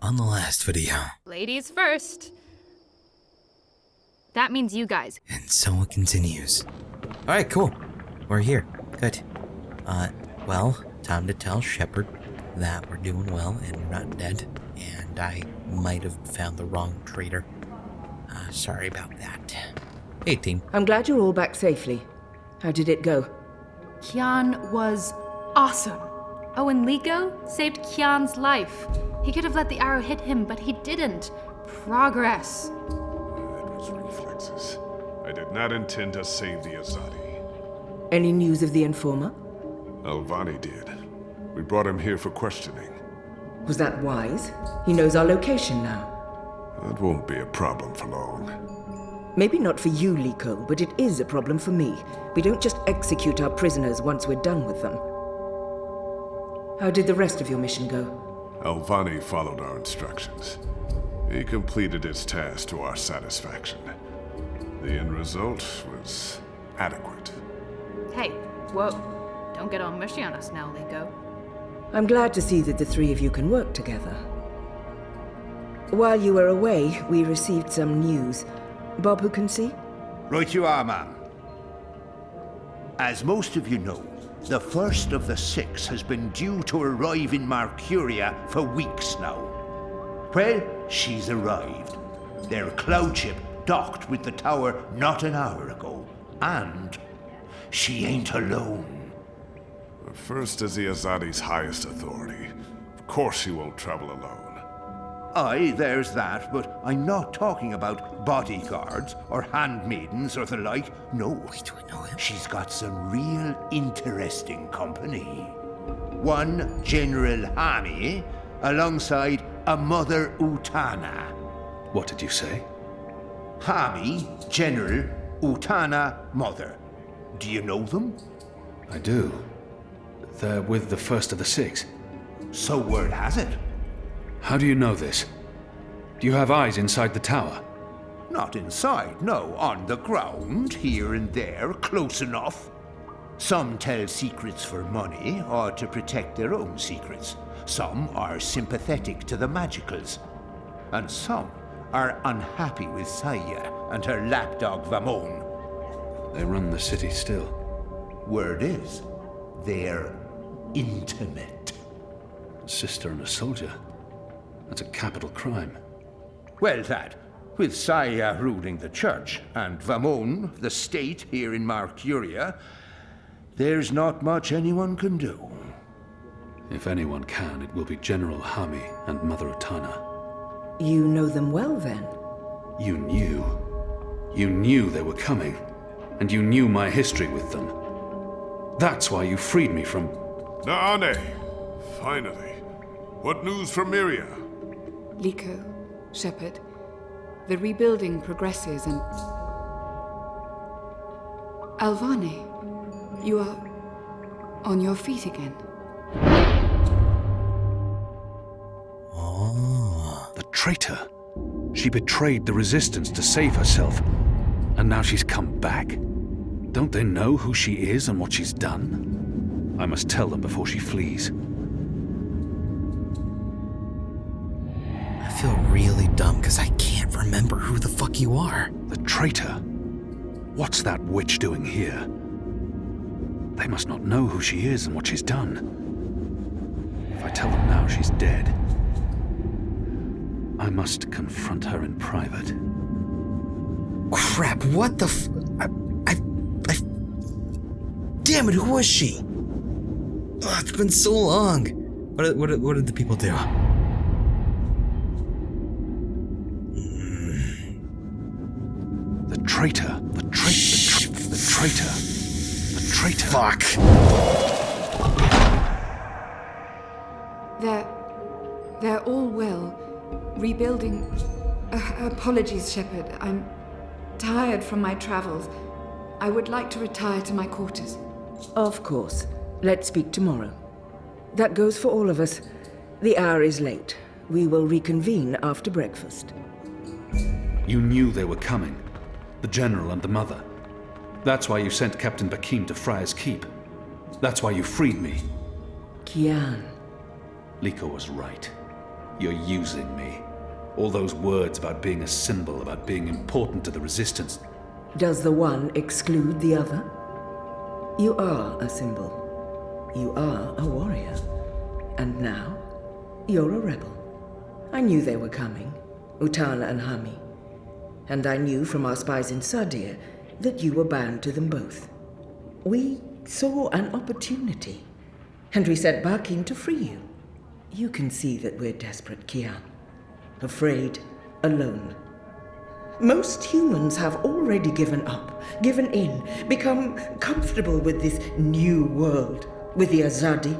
On the last video. Ladies first. That means you guys. And so it continues. Alright, cool. We're here. Good. Well, time to tell Shepard that we're doing well and we're not dead. And I might have found the wrong traitor. Sorry about that. Hey, team. I'm glad you're all back safely. How did it go? Kian was awesome. Oh, and Liko saved Kian's life. He could have let the arrow hit him, but he didn't. Progress. It was reflexes. I did not intend to save the Azadi. Any news of the informer? Alvane did. We brought him here for questioning. Was that wise? He knows our location now. That won't be a problem for long. Maybe not for you, Liko, but it is a problem for me. We don't just execute our prisoners once we're done with them. How did the rest of your mission go? Alvane followed our instructions. He completed his task to our satisfaction. The end result was adequate. Hey, whoa. Don't get all mushy on us now, Liko. I'm glad to see that the three of you can work together. While you were away, we received some news. Bob, who can see? Right you are, ma'am. As most of you know, the first of the six has been due to arrive in Mercuria for weeks now. Well, she's arrived. Their cloud ship docked with the tower not an hour ago. And she ain't alone. The first is the Azadi's highest authority. Of course she won't travel alone. Aye, there's that, but I'm not talking about bodyguards or handmaidens or the like. No. Wait, do I know him? She's got some real interesting company. One General Hami, alongside a Mother Utana. What did you say? Hami, General, Utana, Mother. Do you know them? I do. They're with the first of the six. So word has it. How do you know this? Do you have eyes inside the tower? Not inside, no. On the ground, here and there, close enough. Some tell secrets for money or to protect their own secrets. Some are sympathetic to the magicals. And some are unhappy with Saya and her lapdog Vamon. They run the city still. Word is, they're intimate. A sister and a soldier. That's a capital crime. Well, that, with Saya ruling the church and Vamon, the state here in Mercuria, there's not much anyone can do. If anyone can, it will be General Hami and Mother Utana. You know them well, then? You knew. You knew they were coming. And you knew my history with them. That's why you freed me from... Naane! Finally. What news from Miria? Liko, Shepard, the rebuilding progresses and... Alvane, you are on your feet again. Oh. The traitor. She betrayed the resistance to save herself. And now she's come back. Don't they know who she is and what she's done? I must tell them before she flees. I feel really dumb because I can't remember who the fuck you are. The traitor? What's that witch doing here? They must not know who she is and what she's done. If I tell them now she's dead, I must confront her in private. Crap, what the Damn it, who was she? Oh, it's been so long. What did the people do? The traitor. The traitor. The traitor. Fuck. They're all well. Rebuilding... apologies, Shepard. I'm tired from my travels. I would like to retire to my quarters. Of course. Let's speak tomorrow. That goes for all of us. The hour is late. We will reconvene after breakfast. You knew they were coming. The General and the Mother. That's why you sent Captain Bakim to Friar's Keep. That's why you freed me. Kian. Liko was right. You're using me. All those words about being a symbol, about being important to the Resistance. Does the one exclude the other? You are a symbol. You are a warrior. And now, you're a rebel. I knew they were coming, Utana and Hami. And I knew from our spies in Sardia that you were bound to them both. We saw an opportunity, and we sent Barkeen to free you. You can see that we're desperate, Kian. Afraid, alone. Most humans have already given up, given in, become comfortable with this new world, with the Azadi.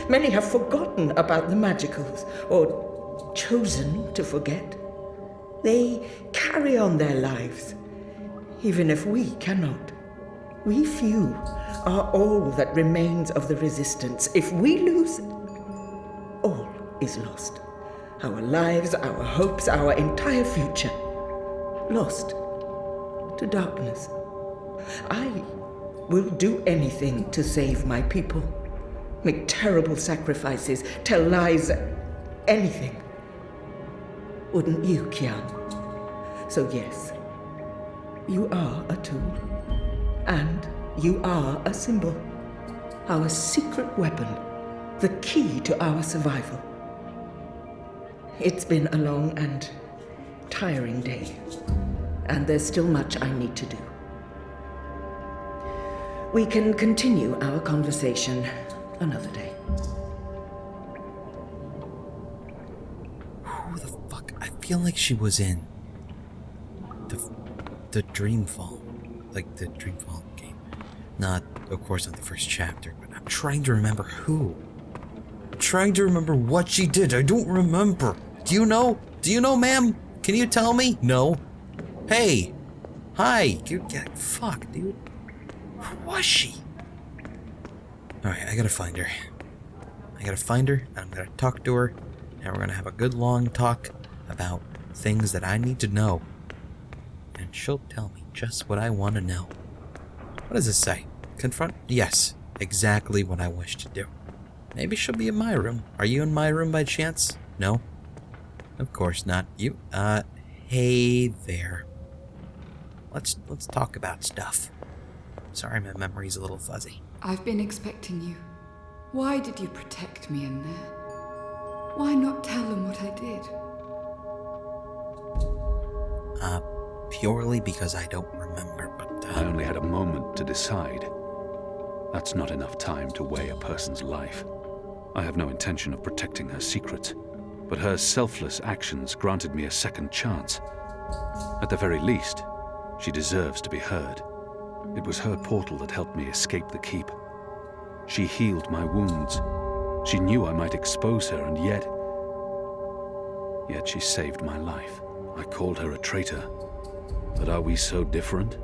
Many have forgotten about the magicals, or chosen to forget. They carry on their lives, even if we cannot. We few are all that remains of the Resistance. If we lose, all is lost. Our lives, our hopes, our entire future. Lost to darkness. I will do anything to save my people. Make terrible sacrifices, tell lies, anything. Wouldn't you, Kian? So yes, you are a tool. And you are a symbol. Our secret weapon. The key to our survival. It's been a long and tiring day. And there's still much I need to do. We can continue our conversation another day. Who the fuck? I feel like she was in the Dreamfall. Like the Dreamfall game. Not, of course, not the first chapter, but I'm trying to remember who. I'm trying to remember what she did. I don't remember. Do you know? Do you know, ma'am? Can you tell me? No. Hey. Hi. Fuck, dude. Who was she? Alright, I gotta find her. And I'm gonna talk to her, and we're gonna have a good long talk about things that I need to know. And she'll tell me just what I want to know. What does this say? Confront? Yes, exactly what I wish to do. Maybe she'll be in my room. Are you in my room by chance? No? Of course not. You, hey there. Let's talk about stuff. Sorry, my memory's a little fuzzy. I've been expecting you. Why did you protect me in there? Why not tell them what I did? Purely because I don't remember, but, I only had a moment to decide. That's not enough time to weigh a person's life. I have no intention of protecting her secrets, but her selfless actions granted me a second chance. At the very least, she deserves to be heard. It was her portal that helped me escape the keep. She healed my wounds. She knew I might expose her, and yet she saved my life. I called her a traitor. But are we so different?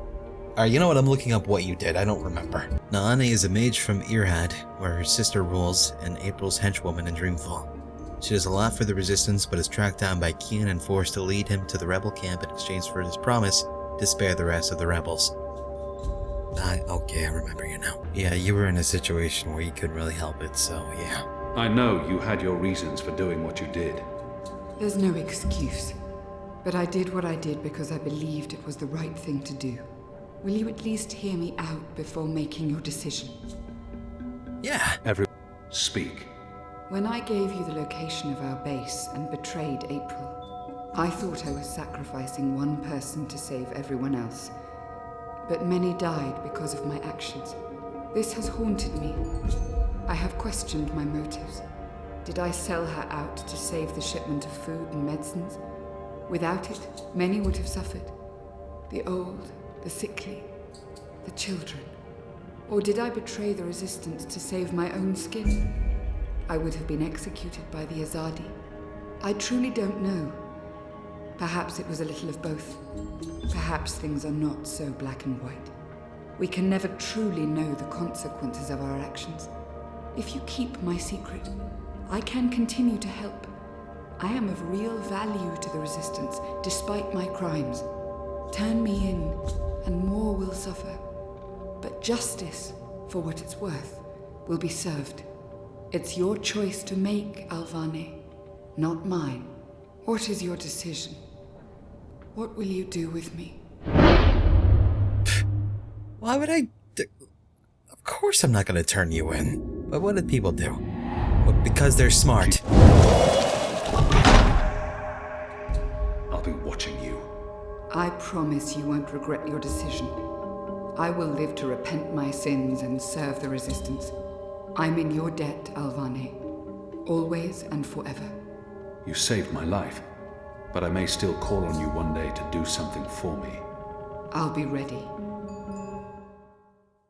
Alright, you know what? I'm looking up what you did. I don't remember. Naane is a mage from Irhad, where her sister rules, and April's henchwoman in Dreamfall. She does a lot for the Resistance, but is tracked down by Kian and forced to lead him to the rebel camp in exchange for his promise to spare the rest of the rebels. Okay, I remember you now. Yeah, you were in a situation where you couldn't really help it, so yeah. I know you had your reasons for doing what you did. There's no excuse. But I did what I did because I believed it was the right thing to do. Will you at least hear me out before making your decision? Yeah. Speak. When I gave you the location of our base and betrayed April, I thought I was sacrificing one person to save everyone else. But many died because of my actions. This has haunted me. I have questioned my motives. Did I sell her out to save the shipment of food and medicines? Without it, many would have suffered. The old, the sickly, the children. Or did I betray the Resistance to save my own skin? I would have been executed by the Azadi. I truly don't know. Perhaps it was a little of both. Perhaps things are not so black and white. We can never truly know the consequences of our actions. If you keep my secret, I can continue to help. I am of real value to the Resistance, despite my crimes. Turn me in, and more will suffer. But justice, for what it's worth, will be served. It's your choice to make, Alvane. not mine. What is your decision? What will you do with me? Why would I Of course I'm not gonna turn you in. But what did people do? Well, because they're smart. I'll be watching you. I promise you won't regret your decision. I will live to repent my sins and serve the Resistance. I'm in your debt, Alvane. Always and forever. You saved my life, but I may still call on you one day to do something for me. I'll be ready.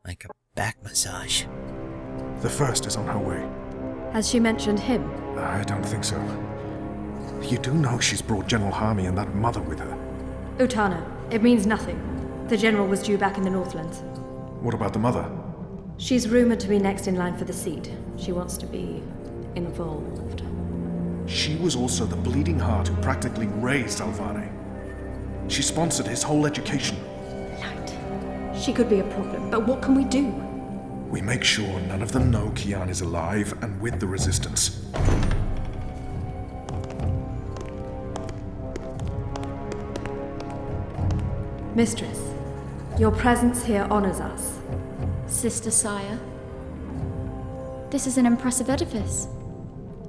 Like a back massage. The first is on her way. Has she mentioned him? I don't think so. You do know she's brought General Harmy and that mother with her. Utana, it means nothing. The general was due back in the Northlands. What about the mother? She's rumored to be next in line for the seat. She wants to be involved. She was also the bleeding heart who practically raised Alvane. She sponsored his whole education. Light. She could be a problem, but what can we do? We make sure none of them know Kian is alive and with the Resistance. Mistress, your presence here honors us. Sister Sire, this is an impressive edifice.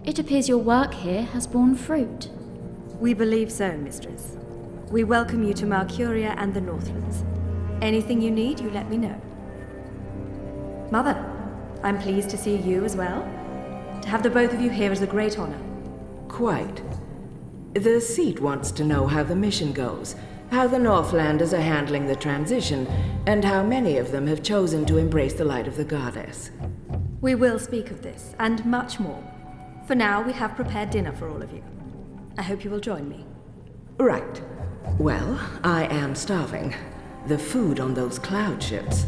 It appears your work here has borne fruit. We believe so, Mistress. We welcome you to Malcuria and the Northlands. Anything you need, you let me know. Mother, I'm pleased to see you as well. To have the both of you here is a great honor. Quite. The seat wants to know how the mission goes, how the Northlanders are handling the transition, and how many of them have chosen to embrace the light of the goddess. We will speak of this, and much more. For now, we have prepared dinner for all of you. I hope you will join me. Right. Well, I am starving. The food on those cloud ships.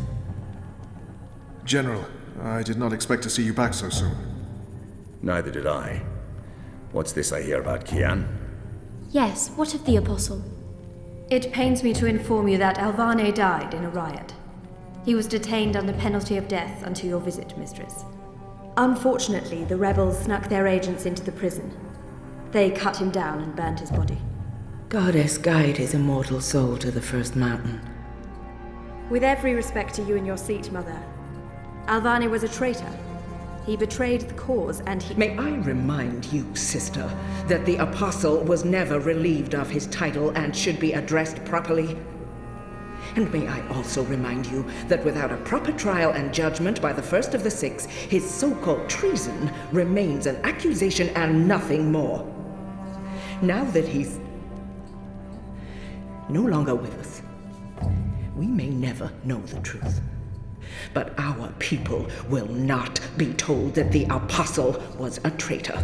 General, I did not expect to see you back so soon. Neither did I. What's this I hear about Kian? Yes, what of the Apostle? It pains me to inform you that Alvane died in a riot. He was detained under penalty of death until your visit, Mistress. Unfortunately, the rebels snuck their agents into the prison. They cut him down and burned his body. Goddess, guide his immortal soul to the first mountain. With every respect to you and your seat, Mother, Alvane was a traitor. He betrayed the cause and he— May I remind you, sister, that the Apostle was never relieved of his title and should be addressed properly? And may I also remind you that without a proper trial and judgment by the first of the six, his so-called treason remains an accusation and nothing more. Now that he's no longer with us, we may never know the truth. But our people will not be told that the Apostle was a traitor.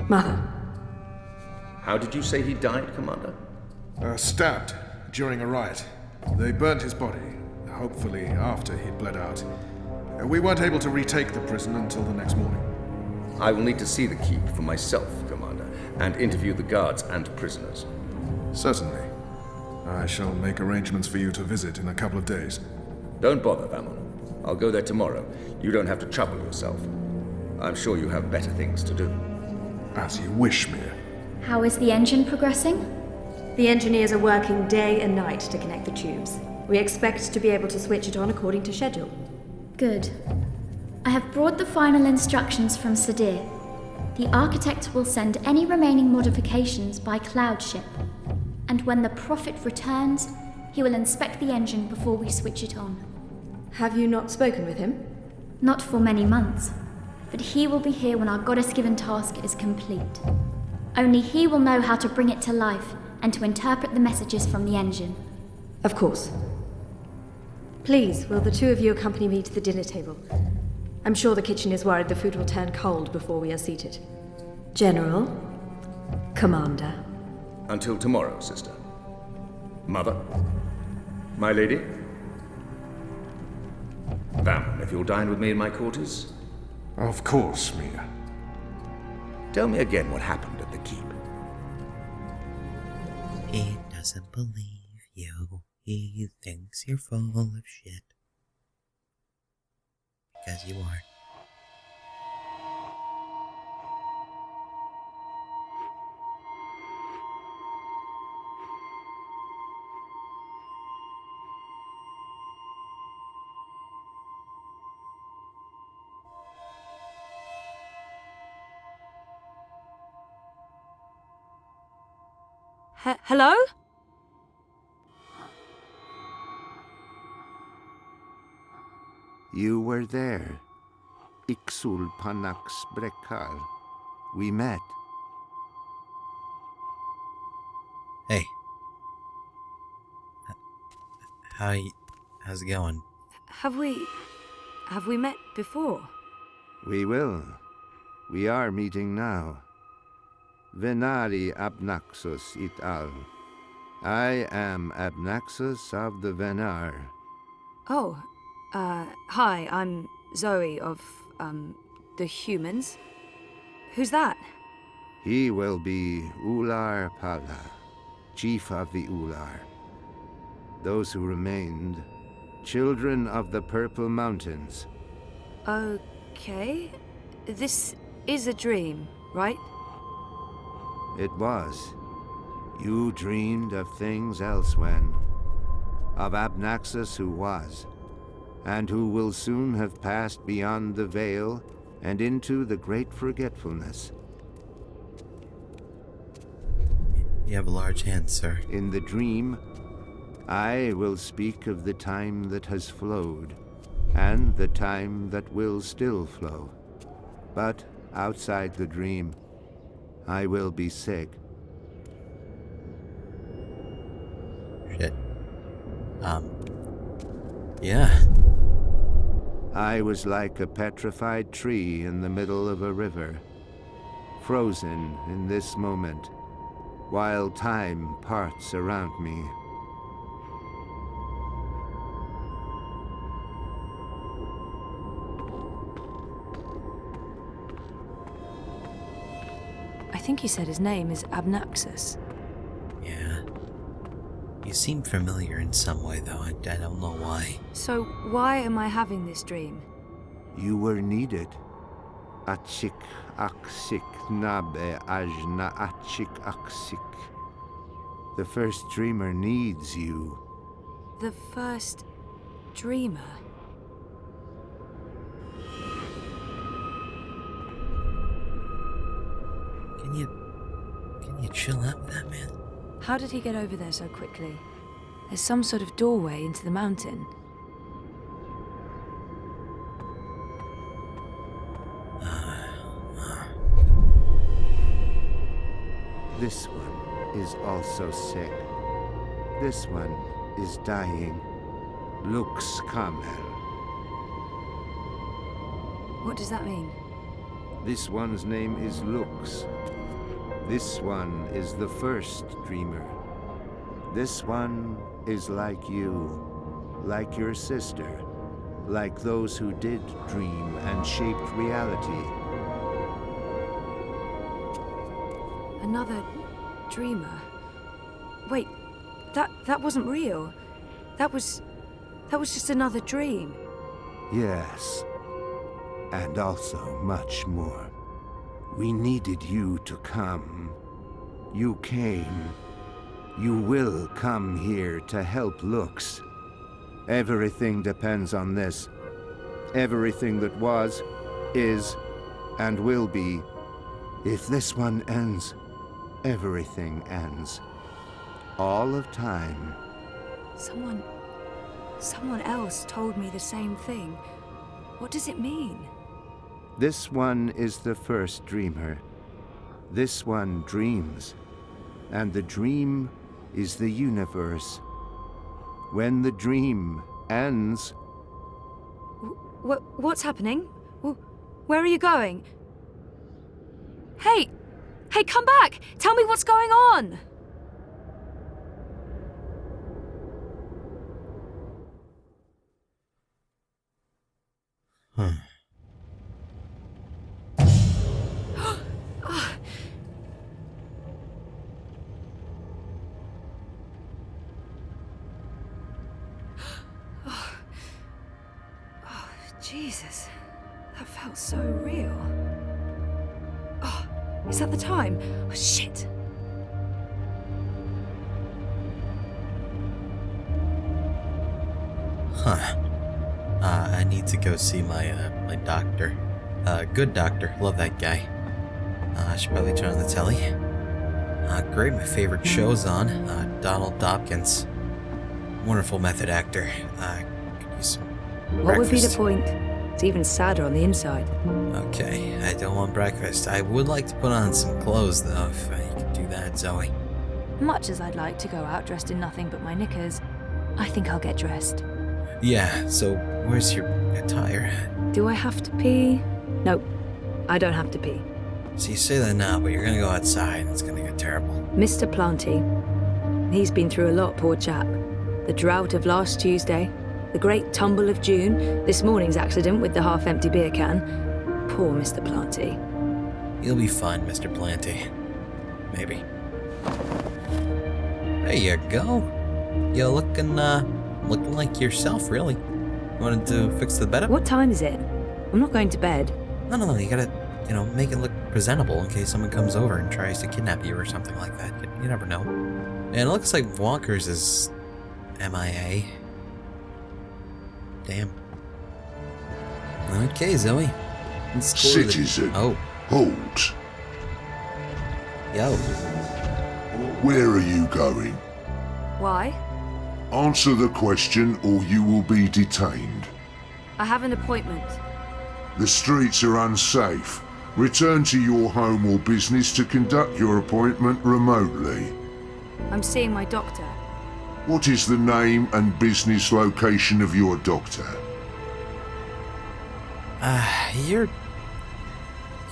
Mother. How did you say he died, Commander? Stabbed during a riot. They burnt his body, hopefully after he'd bled out. We weren't able to retake the prison until the next morning. I will need to see the keep for myself, Commander, and interview the guards and prisoners. Certainly. I shall make arrangements for you to visit in a couple of days. Don't bother, Vamon. I'll go there tomorrow. You don't have to trouble yourself. I'm sure you have better things to do. As you wish, Mir. How is the engine progressing? The engineers are working day and night to connect the tubes. We expect to be able to switch it on according to schedule. Good. I have brought the final instructions from Sadir. The architect will send any remaining modifications by cloud ship. And when the Prophet returns, he will inspect the engine before we switch it on. Have you not spoken with him? Not for many months, but he will be here when our goddess-given task is complete. Only he will know how to bring it to life and to interpret the messages from the engine. Of course. Please, will the two of you accompany me to the dinner table? I'm sure the kitchen is worried the food will turn cold before we are seated. General, Commander. Until tomorrow, sister. Mother. My lady. Vam, if you'll dine with me in my quarters. Of course, Mia. Tell me again what happened at the keep. He doesn't believe you. He thinks you're full of shit. Because you are. Hello? You were there. Ixul Panax Brekal. We met. Hey. How's it going? Have we met before? We will. We are meeting now. Venari Abnaxus it al. I am Abnaxus of the Venar. Oh, hi, I'm Zoe of, the humans. Who's that? He will be Ular Pala, chief of the Ular. Those who remained, children of the Purple Mountains. Okay. This is a dream, right? It was. You dreamed of things elsewhere. Of Abnaxus who was, and who will soon have passed beyond the veil and into the great forgetfulness. You have a large hand, sir. In the dream, I will speak of the time that has flowed, and the time that will still flow. But outside the dream, I will be sick. Shit. Yeah. I was like a petrified tree in the middle of a river, frozen in this moment, while time parts around me. I think he said his name is Abnaxus. Yeah. You seem familiar in some way, though. I don't know why. So why am I having this dream? You were needed. Achik aksik nabe ajna achik aksik. The first dreamer needs you. The first dreamer? Can you chill out with that, man? How did he get over there so quickly? There's some sort of doorway into the mountain. This one is also sick. This one is dying. Lux Kamel. What does that mean? This one's name is Lux. This one is the first dreamer. This one is like you, like your sister, like those who did dream and shaped reality. Another dreamer? Wait, that wasn't real. That was just another dream. Yes, and also much more. We needed you to come. You came. You will come here to help Lux. Everything depends on this. Everything that was, is, and will be. If this one ends, everything ends. All of time. Someone else told me the same thing. What does it mean? This one is the first dreamer. This one dreams. And the dream is the universe. When the dream ends... What's happening? Where are you going? Hey! Hey, come back! Tell me what's going on! Jesus, that felt so real. Oh, is that the time? Oh, shit. Huh. I need to go see my doctor. Good doctor. Love that guy. I should probably turn on the telly. Great, my favorite show's on. Donald Dopkins. Wonderful method actor. Could use some What would be the breakfast. point? It's even sadder on the inside. Okay, I don't want breakfast. I would like to put on some clothes, though, if you could do that, Zoe. Much as I'd like to go out dressed in nothing but my knickers, I think I'll get dressed. Yeah, so where's your attire? Do I have to pee? Nope, I don't have to pee. So you say that now, but you're gonna go outside and it's gonna get terrible. Mr. Planty. He's been through a lot, poor chap. The drought of last Tuesday, the great tumble of June, this morning's accident with the half-empty beer can. Poor Mr. Planty. You'll be fine, Mr. Planty. Maybe. There you go. You're looking like yourself, really. You wanted to fix the bed up? What time is it? I'm not going to bed. No, you gotta, make it look presentable in case someone comes over and tries to kidnap you or something like that. You never know. And it looks like Walker's is MIA. Damn. Okay, Zoe. Let's go to the- Citizen. Oh, Halt. yo. Where are you going? Why? Answer the question or you will be detained. I have an appointment. The streets are unsafe. Return to your home or business to conduct your appointment remotely. I'm seeing my doctor. What is the name and business location of your doctor?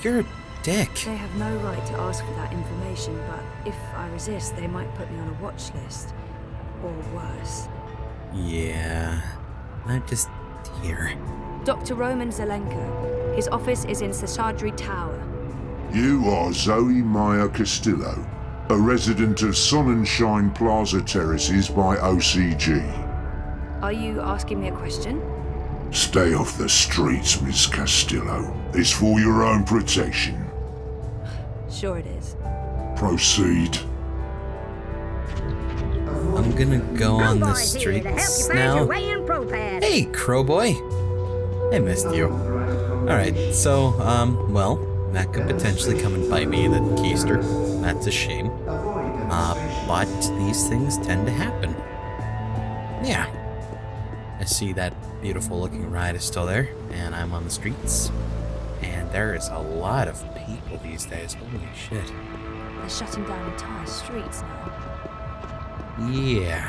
You're a dick. They have no right to ask for that information, but if I resist, they might put me on a watch list. Or worse. Yeah. I'm just here. Dr. Roman Zelenko. His office is in Seshadri Tower. You are Zoe Meyer Castillo, a resident of Sonnenschein Plaza Terraces by OCG. Are you asking me a question? Stay off the streets, Miss Castillo. It's for your own protection. Sure it is. Proceed. I'm gonna go on the streets now. Hey, Crowboy! I missed you. Alright, so, well, that could potentially come and bite me, the keister. That's a shame. But these things tend to happen. Yeah. I see that beautiful looking ride is still there, and I'm on the streets. And there is a lot of people these days, holy shit. They're shutting down entire streets now. Yeah.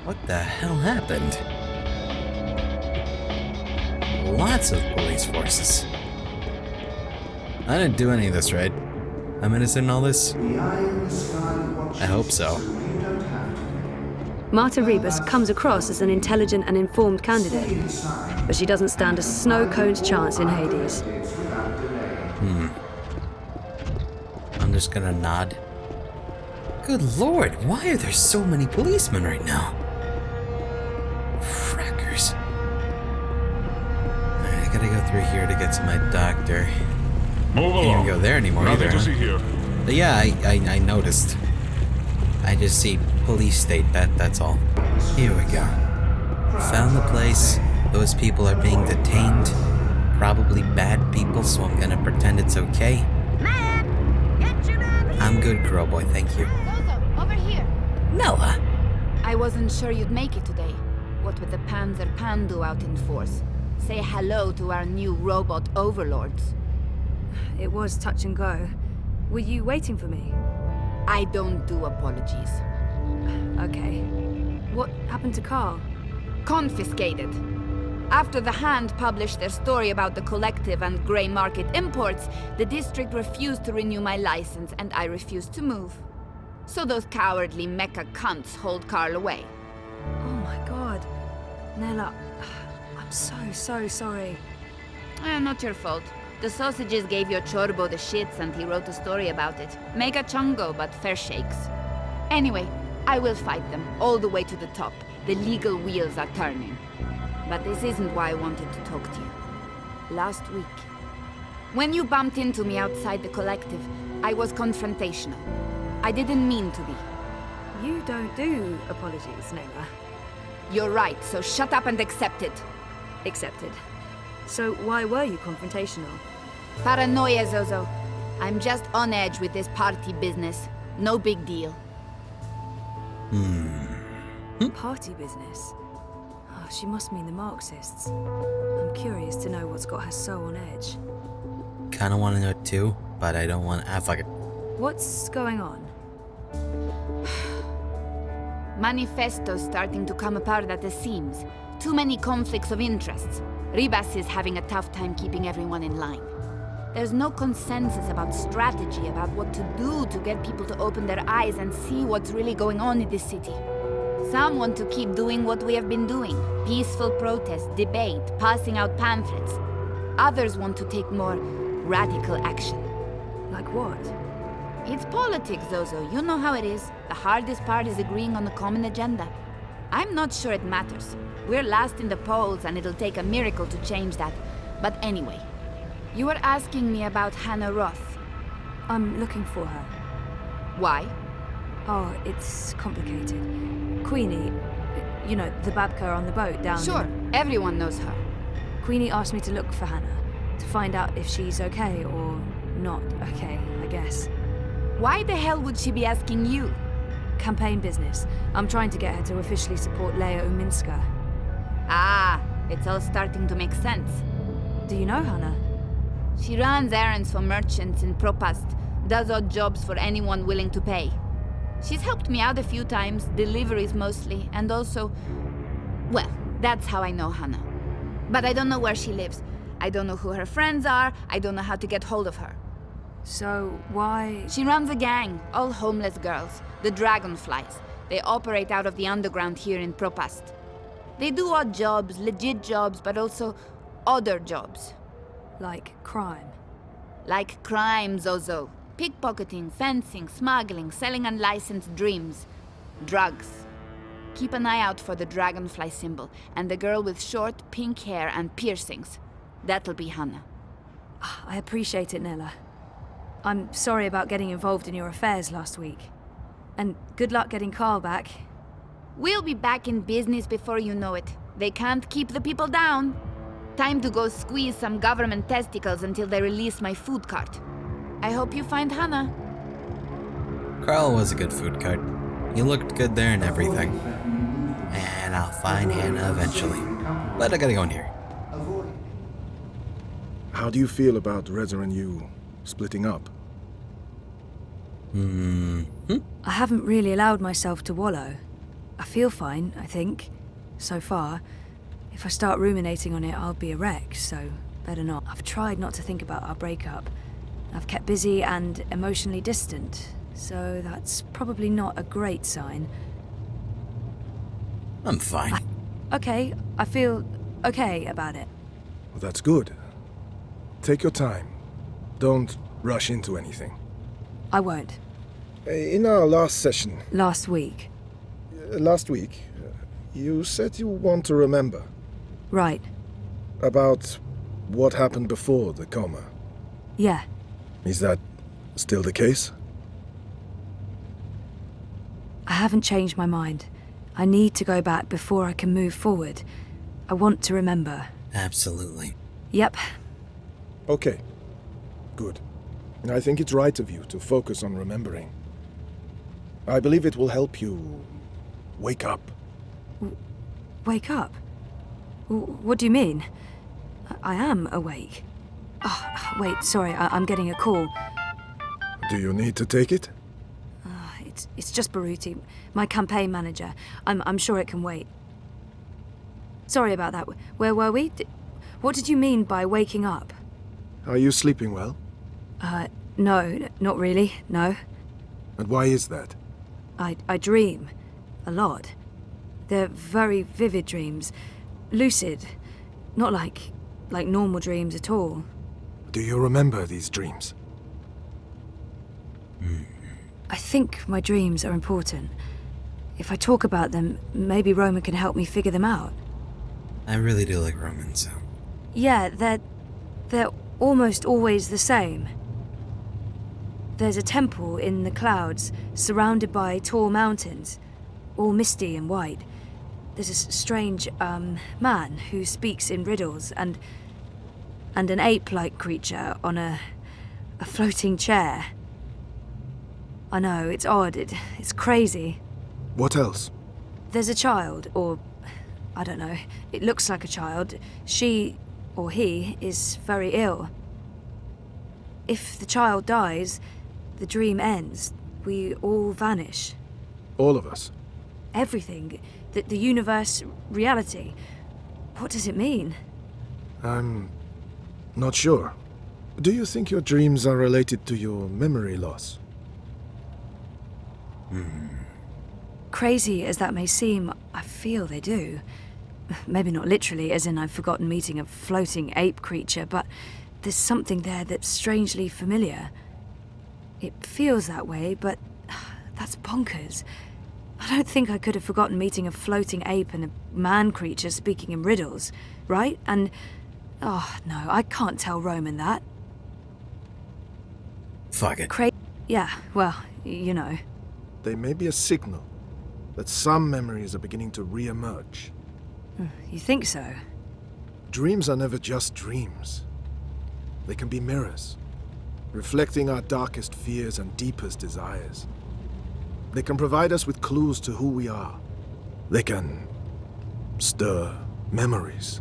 What the hell happened? Lots of police forces. I didn't do any of this, right? I'm innocent in all this? I hope so. Marta Rebus comes across as an intelligent and informed candidate, but she doesn't stand a snow-cone's chance in Hades. I'm just gonna nod. Good lord, why are there so many policemen right now? Frackers. Alright, I gotta go through here to get to my doctor. Move Can't even go there anymore Nothing either. to see here. But yeah, I noticed. I just see police state, that's all. Here we go. Found the place. Those people are being detained. Probably bad people, so I'm gonna pretend it's okay. I'm good, Crowboy, thank you. Zozo, over here. Nella! I wasn't sure you'd make it today. What with the Panzer Pandu out in force. Say hello to our new robot overlords. It was touch and go. Were you waiting for me? I don't do apologies. Okay. What happened to Carl? Confiscated. After the Hand published their story about the collective and grey market imports, the district refused to renew my license and I refused to move. So those cowardly mecha cunts hold Carl away. Oh my god. Nella, I'm so sorry. Not your fault. The sausages gave your chorbo the shits and he wrote a story about it. Mega chungo, but fair shakes. Anyway, I will fight them all the way to the top. The legal wheels are turning. But this isn't why I wanted to talk to you. Last week, when you bumped into me outside the collective, I was confrontational. I didn't mean to be. You don't do apologies, Nella. You're right, so shut up and accept it. Accepted. So why were you confrontational? Paranoia, Zozo. I'm just on edge with this party business. No big deal. Party business? Oh, she must mean the Marxists. I'm curious to know what's got her so on edge. Kinda wanna know it too, but I don't want. Fuck it. What's going on? Manifesto's starting to come apart at the seams. Too many conflicts of interests. Ribas is having a tough time keeping everyone in line. There's no consensus about strategy, about what to do to get people to open their eyes and see what's really going on in this city. Some want to keep doing what we have been doing. Peaceful protest, debate, passing out pamphlets. Others want to take more radical action. Like what? It's politics, Zozo. You know how it is. The hardest part is agreeing on a common agenda. I'm not sure it matters. We're last in the polls and it'll take a miracle to change that. But anyway, you were asking me about Hannah Roth. I'm looking for her. Why? Oh, it's complicated. Queenie, you know, the Babka on the boat down Sure, everyone knows her. Queenie asked me to look for Hannah, to find out if she's okay or not okay, I guess. Why the hell would she be asking you? Campaign business. I'm trying to get her to officially support Leia Uminska. Ah, it's all starting to make sense. Do you know Hannah? She runs errands for merchants in Propast, does odd jobs for anyone willing to pay. She's helped me out a few times, deliveries mostly, and also... Well, that's how I know Hannah. But I don't know where she lives. I don't know who her friends are, I don't know how to get hold of her. So, why... She runs a gang, all homeless girls, the Dragonflies. They operate out of the underground here in Propast. They do odd jobs, legit jobs, but also other jobs. Like crime? Like crime, Zozo. Pickpocketing, fencing, smuggling, selling unlicensed dreams. Drugs. Keep an eye out for the dragonfly symbol, and the girl with short, pink hair and piercings. That'll be Hannah. I appreciate it, Nella. I'm sorry about getting involved in your affairs last week. And good luck getting Carl back. We'll be back in business before you know it. They can't keep the people down. Time to go squeeze some government testicles until they release my food cart. I hope you find Hannah. Carl was a good food cart. He looked good there and everything. And I'll find Hannah eventually. But I gotta go in here. How do you feel about Reza and you splitting up? I haven't really allowed myself to wallow. I feel fine, I think, so far. If I start ruminating on it, I'll be a wreck, so better not. I've tried not to think about our breakup. I've kept busy and emotionally distant, so that's probably not a great sign. I'm fine. Okay, I feel okay about it. Well, that's good. Take your time. Don't rush into anything. I won't. In our last session... Last week. Last week, you said you want to remember. Right. About what happened before the coma. Yeah. Is that still the case? I haven't changed my mind. I need to go back before I can move forward. I want to remember. Absolutely. Yep. Okay. Good. I think it's right of you to focus on remembering. I believe it will help you wake up. Wake up? What do you mean? I am awake. Oh, wait, sorry, I'm getting a call. Do you need to take it? It's just Baruti, my campaign manager. I'm sure it can wait. Sorry about that. Where were we? What did you mean by waking up? Are you sleeping well? No, not really, no. And why is that? I dream. A lot. They're very vivid dreams. Lucid. Not like normal dreams at all. Do you remember these dreams? I think my dreams are important. If I talk about them, maybe Roman can help me figure them out. I really do like Roman, so... Yeah, they're almost always the same. There's a temple in the clouds, surrounded by tall mountains, all misty and white. There's a strange, man who speaks in riddles, and an ape-like creature on a A floating chair. I know, it's odd, it's crazy. What else? There's a child, or I don't know, it looks like a child. She, or he, is very ill. If the child dies, the dream ends. We all vanish. All of us? Everything. The universe, reality. What does it mean? I'm not sure. Do you think your dreams are related to your memory loss? Crazy as that may seem, I feel they do. Maybe not literally, as in I've forgotten meeting a floating ape creature, but there's something there that's strangely familiar. It feels that way, but that's bonkers. I don't think I could have forgotten meeting a floating ape and a man creature speaking in riddles, right? And, oh no, I can't tell Roman that. Fuck it. Yeah, well, you know. They may be a signal that some memories are beginning to re-emerge. You think so? Dreams are never just dreams. They can be mirrors, reflecting our darkest fears and deepest desires. They can provide us with clues to who we are. They can stir memories.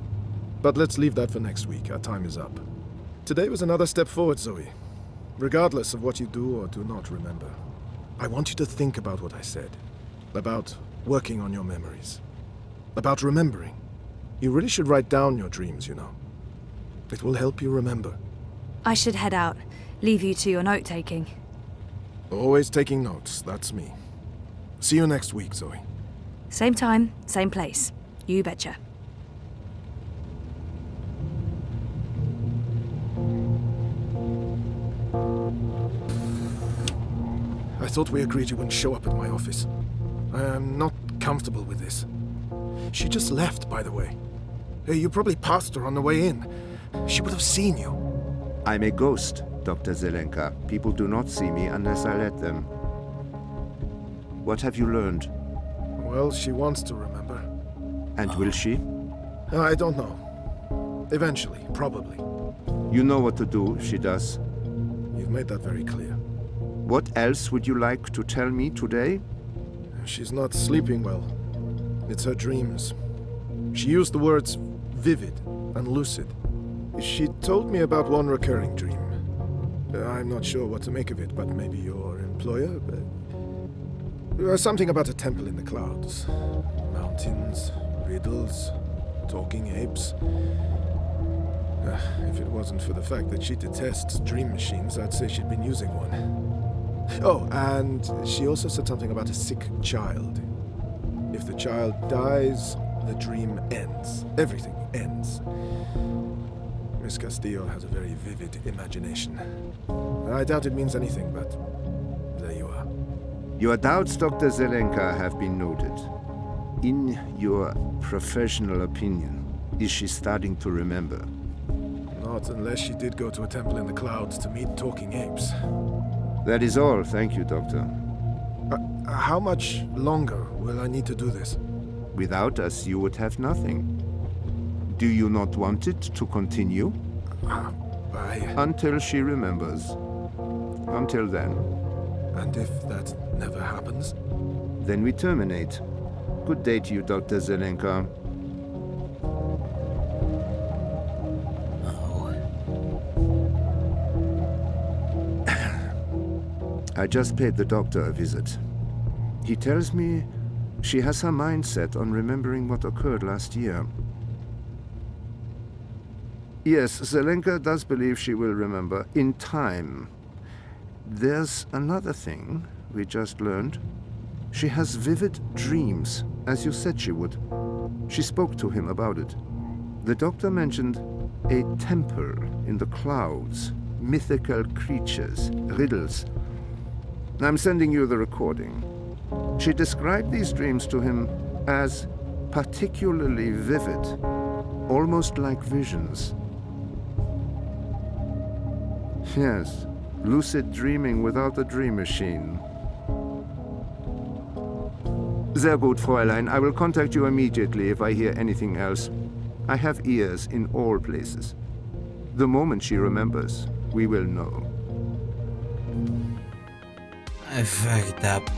But let's leave that for next week. Our time is up. Today was another step forward, Zoe. Regardless of what you do or do not remember, I want you to think about what I said. About working on your memories. About remembering. You really should write down your dreams, you know. It will help you remember. I should head out. Leave you to your note-taking. Always taking notes, that's me. See you next week, Zoe. Same time, same place. You betcha. I thought we agreed you wouldn't show up at my office. I am not comfortable with this. She just left, by the way. Hey, you probably passed her on the way in. She would have seen you. I'm a ghost, Dr. Zelenka. People do not see me unless I let them. What have you learned? Well, she wants to remember. And will she? I don't know. Eventually, probably. You know what to do, she does. You've made that very clear. What else would you like to tell me today? She's not sleeping well. It's her dreams. She used the words vivid and lucid. She told me about one recurring dream. I'm not sure what to make of it, but maybe your employer? Something about a temple in the clouds. Mountains, riddles, talking apes. If it wasn't for the fact that she detests dream machines, I'd say she'd been using one. Oh, and she also said something about a sick child. If the child dies, the dream ends. Everything ends. Miss Castillo has a very vivid imagination. I doubt it means anything, but there you are. Your doubts, Dr. Zelenka, have been noted. In your professional opinion, is she starting to remember? Not unless she did go to a temple in the clouds to meet talking apes. That is all, thank you, Doctor. How much longer will I need to do this? Without us, you would have nothing. Do you not want it to continue? Until she remembers. Until then. And if that never happens? Then we terminate. Good day to you, Dr. Zelenka. I just paid the doctor a visit. He tells me she has her mind set on remembering what occurred last year. Yes, Zelenka does believe she will remember in time. There's another thing we just learned. She has vivid dreams, as you said she would. She spoke to him about it. The doctor mentioned a temple in the clouds, mythical creatures, riddles. I'm sending you the recording. She described these dreams to him as particularly vivid, almost like visions. Yes, lucid dreaming without a dream machine. Sehr gut, Fräulein. I will contact you immediately if I hear anything else. I have ears in all places. The moment she remembers, we will know. I fucked up.